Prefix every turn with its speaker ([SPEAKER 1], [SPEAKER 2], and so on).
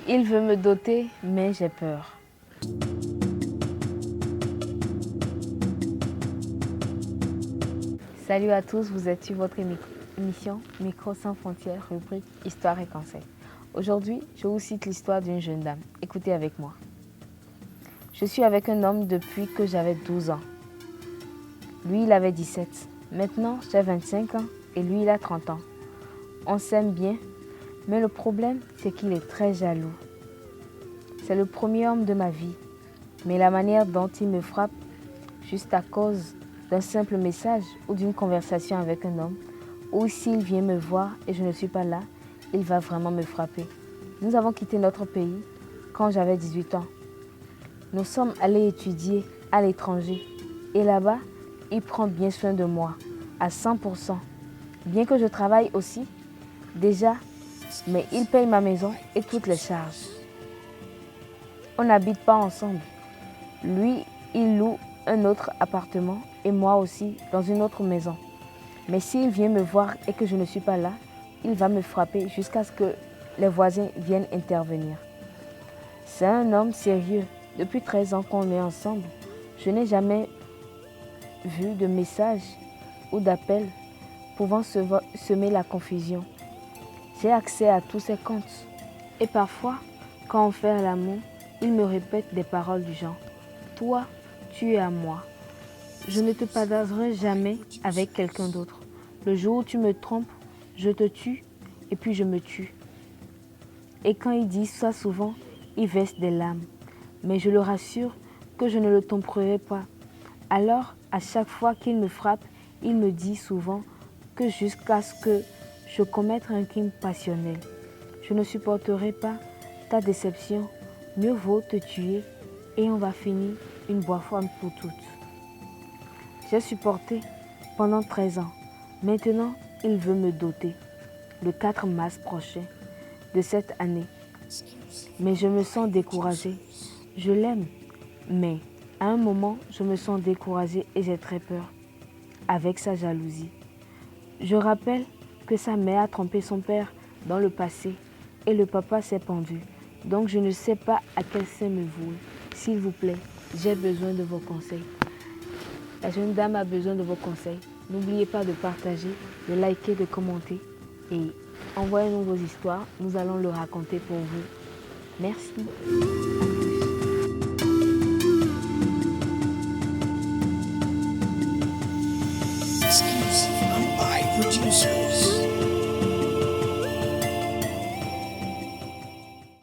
[SPEAKER 1] Il veut me doter, mais j'ai peur. Salut à tous, vous êtes sur votre émission Micro sans frontières, rubrique Histoire et conseils. Aujourd'hui, je vous cite l'histoire d'une jeune dame. Écoutez avec moi. Je suis avec un homme depuis que j'avais 12 ans. Lui, il avait 17. Maintenant, j'ai 25 ans et lui, il a 30 ans. On s'aime bien, mais le problème, c'est qu'il est très jaloux. C'est le premier homme de ma vie, mais la manière dont il me frappe, juste à cause d'un simple message ou d'une conversation avec un homme, ou s'il vient me voir et je ne suis pas là, il va vraiment me frapper. Nous avons quitté notre pays quand j'avais 18 ans. Nous sommes allés étudier à l'étranger et là-bas, il prend bien soin de moi, à 100%. Bien que je travaille aussi, déjà, mais il paye ma maison et toutes les charges. On n'habite pas ensemble. Lui, il loue un autre appartement et moi aussi dans une autre maison. Mais s'il vient me voir et que je ne suis pas là, il va me frapper jusqu'à ce que les voisins viennent intervenir. C'est un homme sérieux. Depuis 13 ans qu'on est ensemble, je n'ai jamais vu de message ou d'appel pouvant semer la confusion. J'ai accès à tous ses comptes. Et parfois, quand on fait l'amour, il me répète des paroles du genre « Toi, tu es à moi. Je ne te pardonnerai jamais avec quelqu'un d'autre. Le jour où tu me trompes, je te tue et puis je me tue. » Et quand il dit ça souvent, il verse des larmes. Mais je le rassure que je ne le tromperai pas. Alors, à chaque fois qu'il me frappe, il me dit souvent que jusqu'à ce que je commette un crime passionnel. Je ne supporterai pas ta déception. Mieux vaut te tuer et on va finir une bonne fois pour toutes. J'ai supporté pendant 13 ans. Maintenant, il veut me doter le 4 mars prochain de cette année. Mais je me sens découragée. Je l'aime, mais à un moment, je me sens découragée et j'ai très peur avec sa jalousie. Je rappelle que sa mère a trompé son père dans le passé et le papa s'est pendu. Donc je ne sais pas à quel sein me vouer. S'il vous plaît, j'ai besoin de vos conseils. La jeune dame a besoin de vos conseils. N'oubliez pas de partager, de liker, de commenter et envoyez-nous vos histoires. Nous allons le raconter pour vous. Merci.